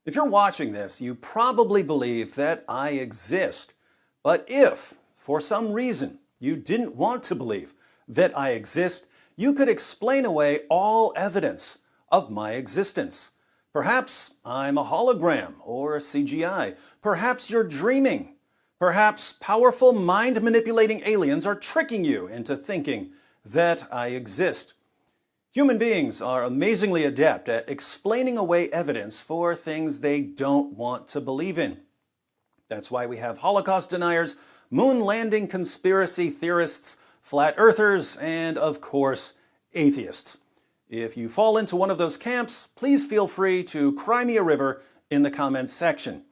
If you're watching this, you probably believe that I exist. But if, for some reason, you didn't want to believe that I exist, you could explain away all evidence of my existence. Perhaps I'm a hologram or a CGI. Perhaps you're dreaming. Perhaps powerful mind-manipulating aliens are tricking you into thinking that I exist. Human beings are amazingly adept at explaining away evidence for things they don't want to believe in. That's why we have Holocaust deniers, moon landing conspiracy theorists, flat earthers, and of course, atheists. If you fall into one of those camps, please feel free to cry me a river in the comments section.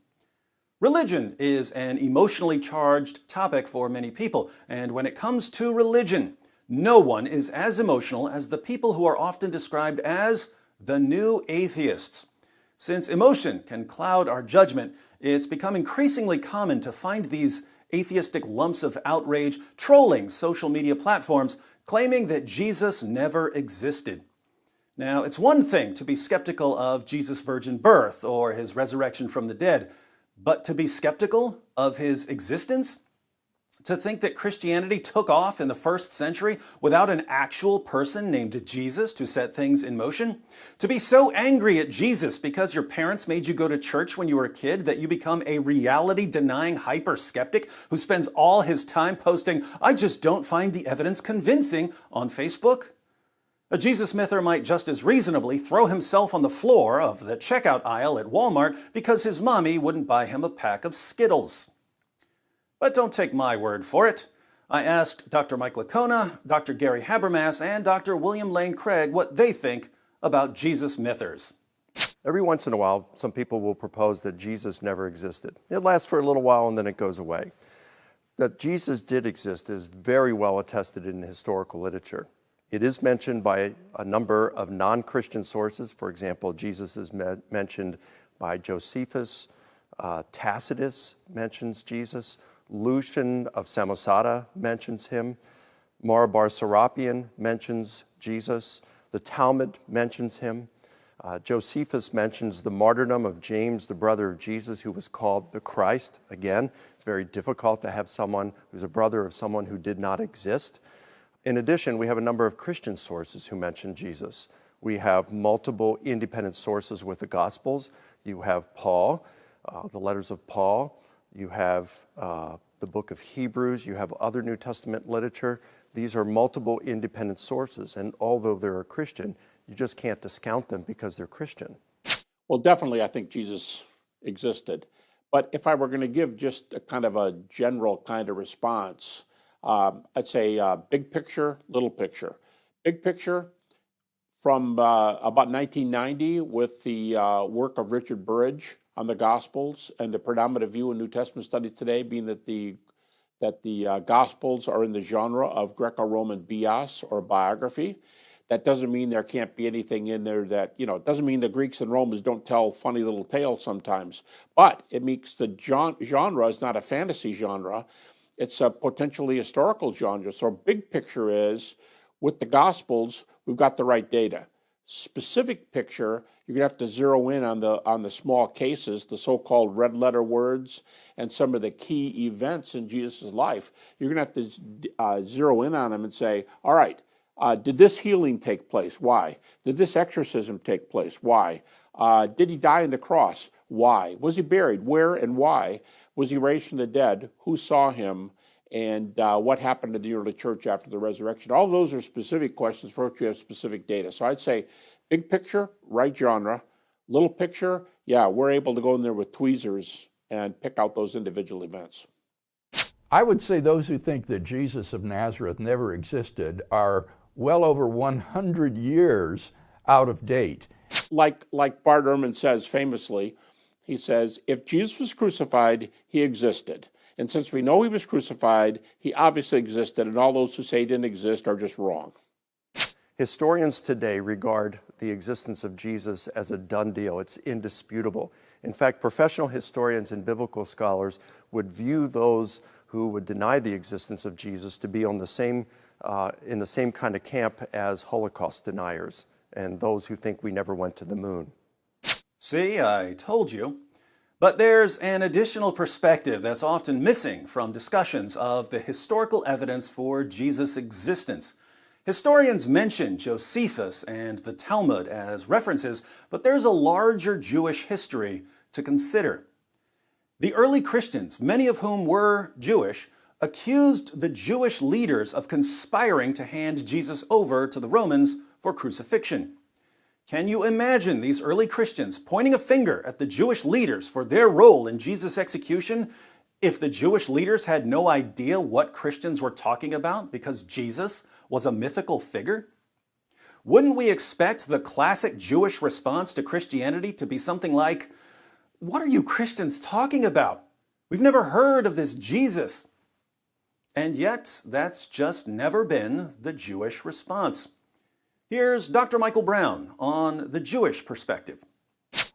Religion is an emotionally charged topic for many people, and when it comes to religion, no one is as emotional as the people who are often described as the new atheists. Since emotion can cloud our judgment, it's become increasingly common to find these atheistic lumps of outrage trolling social media platforms, claiming that Jesus never existed. Now, it's one thing to be skeptical of Jesus' virgin birth or his resurrection from the dead, but to be skeptical of his existence? To think that Christianity took off in the first century without an actual person named Jesus to set things in motion? To be so angry at Jesus because your parents made you go to church when you were a kid that you become a reality-denying hyper-skeptic who spends all his time posting, "I just don't find the evidence convincing," on Facebook? A Jesus myther might just as reasonably throw himself on the floor of the checkout aisle at Walmart because his mommy wouldn't buy him a pack of Skittles. But don't take my word for it. I asked Dr. Mike Licona, Dr. Gary Habermas, and Dr. William Lane Craig what they think about Jesus mythers. Every once in a while, some people will propose that Jesus never existed. It lasts for a little while and then it goes away. That Jesus did exist is very well attested in the historical literature. It is mentioned by a number of non-Christian sources. For example, Jesus is mentioned by Josephus. Tacitus mentions Jesus. Lucian of Samosata mentions him. Mara Bar-Serapion mentions Jesus. The Talmud mentions him. Josephus mentions the martyrdom of James, the brother of Jesus, who was called the Christ. Again, it's very difficult to have someone who's a brother of someone who did not exist. In addition, we have a number of Christian sources who mention Jesus. We have multiple independent sources with the Gospels. You have Paul, the letters of Paul. You have the book of Hebrews. You have other New Testament literature. These are multiple independent sources, and although they're a Christian, you just can't discount them because they're Christian. Well, definitely, I think Jesus existed. But if I were going to give just a kind of a general kind of response, I'd say big picture, little picture. Big picture, from about 1990 with the work of Richard Burridge on the Gospels, and the predominant view in New Testament study today being that the Gospels are in the genre of Greco-Roman bios or biography. That doesn't mean there can't be anything in there that, it doesn't mean the Greeks and Romans don't tell funny little tales sometimes, but it makes the genre is not a fantasy genre. It's a potentially historical genre. So big picture is, with the Gospels, we've got the right data. Specific picture, you're going to have to zero in on the small cases, the so-called red letter words, and some of the key events in Jesus' life. You're going to have to zero in on them and say, all right, did this healing take place? Why? Did this exorcism take place? Why? Did he die on the cross? Why? Was he buried? Where and why? Was he raised from the dead? Who saw him? And what happened to the early church after the resurrection? All those are specific questions for which we have specific data. So I'd say big picture, right genre. Little picture, yeah, we're able to go in there with tweezers and pick out those individual events. I would say those who think that Jesus of Nazareth never existed are well over 100 years out of date. Like Bart Ehrman says famously, he says, if Jesus was crucified, he existed. And since we know he was crucified, he obviously existed, and all those who say he didn't exist are just wrong. Historians today regard the existence of Jesus as a done deal. It's indisputable. In fact, professional historians and biblical scholars would view those who would deny the existence of Jesus to be on the same, in the same kind of camp as Holocaust deniers and those who think we never went to the moon. See, I told you. But there's an additional perspective that's often missing from discussions of the historical evidence for Jesus' existence. Historians mention Josephus and the Talmud as references, but there's a larger Jewish history to consider. The early Christians, many of whom were Jewish, accused the Jewish leaders of conspiring to hand Jesus over to the Romans for crucifixion. Can you imagine these early Christians pointing a finger at the Jewish leaders for their role in Jesus' execution if the Jewish leaders had no idea what Christians were talking about because Jesus was a mythical figure? Wouldn't we expect the classic Jewish response to Christianity to be something like, "What are you Christians talking about? We've never heard of this Jesus." And yet, that's just never been the Jewish response. Here's Dr. Michael Brown on the Jewish perspective.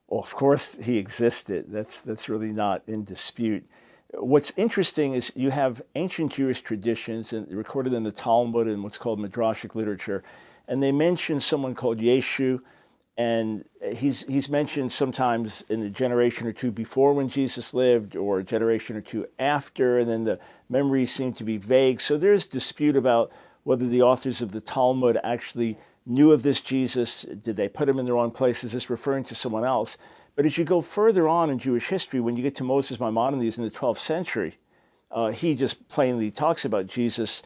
Well, of course he existed. That's really not in dispute. What's interesting is you have ancient Jewish traditions recorded in the Talmud and what's called Midrashic literature, and they mention someone called Yeshu, and he's mentioned sometimes in a generation or two before when Jesus lived or a generation or two after, and then the memories seem to be vague. So there's dispute about whether the authors of the Talmud actually knew of this Jesus. Did they put him in the wrong place? Is this referring to someone else? But as you go further on in Jewish history, when you get to Moses Maimonides in the 12th century, he just plainly talks about Jesus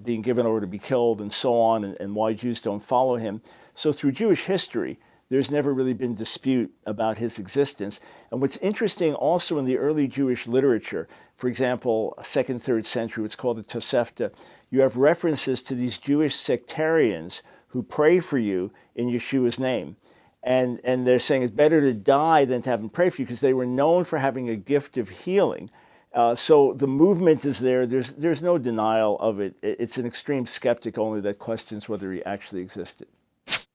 being given over to be killed and so on, and why Jews don't follow him. So through Jewish history, there's never really been dispute about his existence. And what's interesting also in the early Jewish literature, for example, 2nd, 3rd century, what's called the Tosefta, you have references to these Jewish sectarians who pray for you in Yeshua's name. And they're saying it's better to die than to have him pray for you because they were known for having a gift of healing. So the movement is there. There's no denial of it. It's an extreme skeptic only that questions whether he actually existed.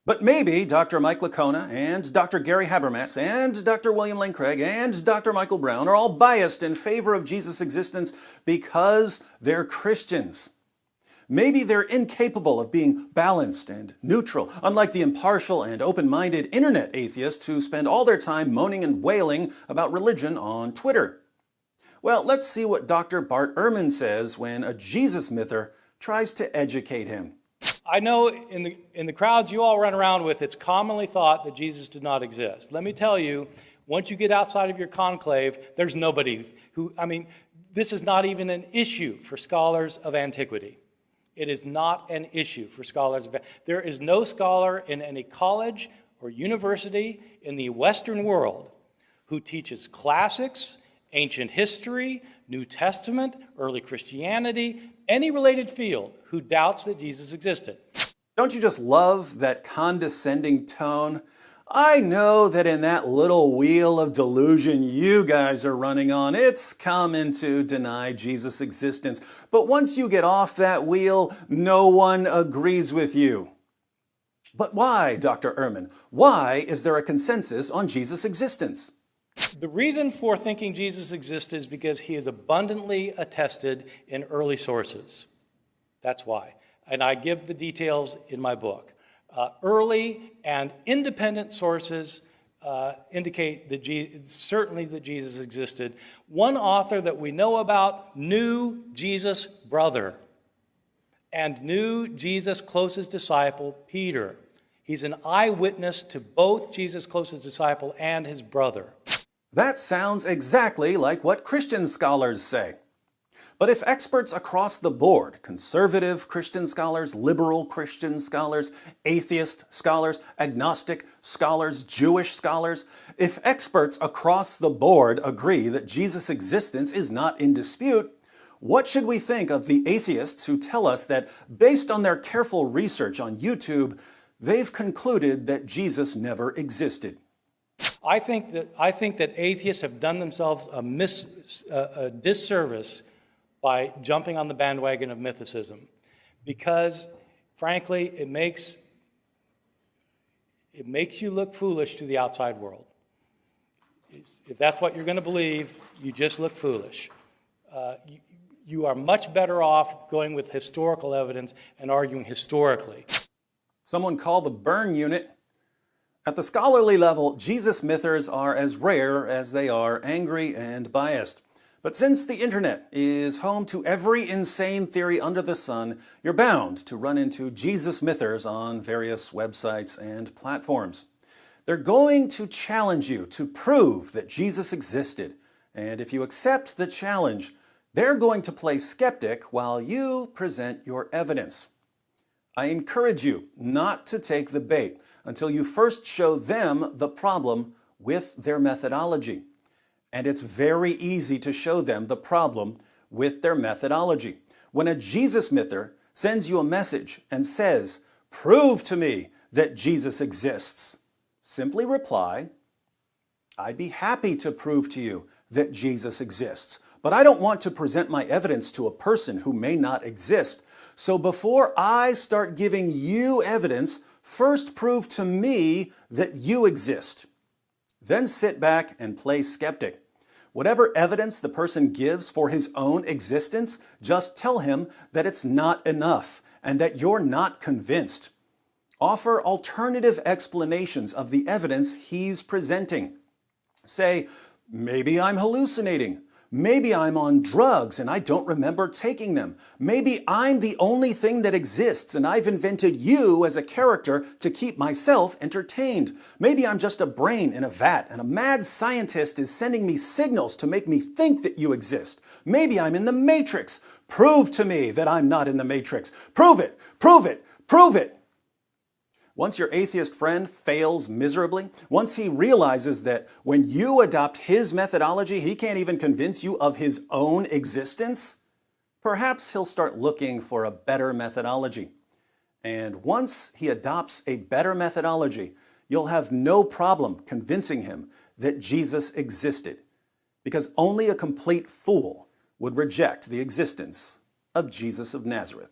But maybe Dr. Mike Licona and Dr. Gary Habermas and Dr. William Lane Craig and Dr. Michael Brown are all biased in favor of Jesus' existence because they're Christians. Maybe they're incapable of being balanced and neutral, unlike the impartial and open-minded internet atheists who spend all their time moaning and wailing about religion on Twitter. Well, let's see what Dr. Bart Ehrman says when a Jesus myther tries to educate him. I know in the crowds you all run around with, it's commonly thought that Jesus did not exist. Let me tell you, once you get outside of your conclave, there's nobody this is not even an issue for scholars of antiquity. It is not an issue for scholars. There is no scholar in any college or university in the Western world who teaches classics, ancient history, New Testament, early Christianity, any related field who doubts that Jesus existed. Don't you just love that condescending tone? I know that in that little wheel of delusion you guys are running on, it's common to deny Jesus' existence. But once you get off that wheel, no one agrees with you. But why, Dr. Ehrman? Why is there a consensus on Jesus' existence? The reason for thinking Jesus existed is because he is abundantly attested in early sources. That's why. And I give the details in my book. Early and independent sources indicate that certainly that Jesus existed. One author that we know about knew Jesus' brother and knew Jesus' closest disciple, Peter. He's an eyewitness to both Jesus' closest disciple and his brother. That sounds exactly like what Christian scholars say. But if experts across the board, conservative Christian scholars, liberal Christian scholars, atheist scholars, agnostic scholars, Jewish scholars, if experts across the board agree that Jesus' existence is not in dispute, what should we think of the atheists who tell us that, based on their careful research on YouTube, they've concluded that Jesus never existed? I think that atheists have done themselves a disservice by jumping on the bandwagon of mythicism, because, frankly, it makes you look foolish to the outside world. If that's what you're going to believe, you just look foolish. You are much better off going with historical evidence and arguing historically. Someone call the burn unit. At the scholarly level, Jesus mythers are as rare as they are angry and biased. But since the internet is home to every insane theory under the sun, you're bound to run into Jesus mythers on various websites and platforms. They're going to challenge you to prove that Jesus existed. And if you accept the challenge, they're going to play skeptic while you present your evidence. I encourage you not to take the bait until you first show them the problem with their methodology. And it's very easy to show them the problem with their methodology. When a Jesus myther sends you a message and says, "Prove to me that Jesus exists," simply reply, "I'd be happy to prove to you that Jesus exists, but I don't want to present my evidence to a person who may not exist. So before I start giving you evidence, first prove to me that you exist." Then sit back and play skeptic. Whatever evidence the person gives for his own existence, just tell him that it's not enough and that you're not convinced. Offer alternative explanations of the evidence he's presenting. Say, "Maybe I'm hallucinating. Maybe I'm on drugs and I don't remember taking them. Maybe I'm the only thing that exists and I've invented you as a character to keep myself entertained. Maybe I'm just a brain in a vat and a mad scientist is sending me signals to make me think that you exist. Maybe I'm in the Matrix. Prove to me that I'm not in the Matrix. Prove it, prove it, prove it." Once your atheist friend fails miserably, once he realizes that when you adopt his methodology, he can't even convince you of his own existence, perhaps he'll start looking for a better methodology. And once he adopts a better methodology, you'll have no problem convincing him that Jesus existed, because only a complete fool would reject the existence of Jesus of Nazareth.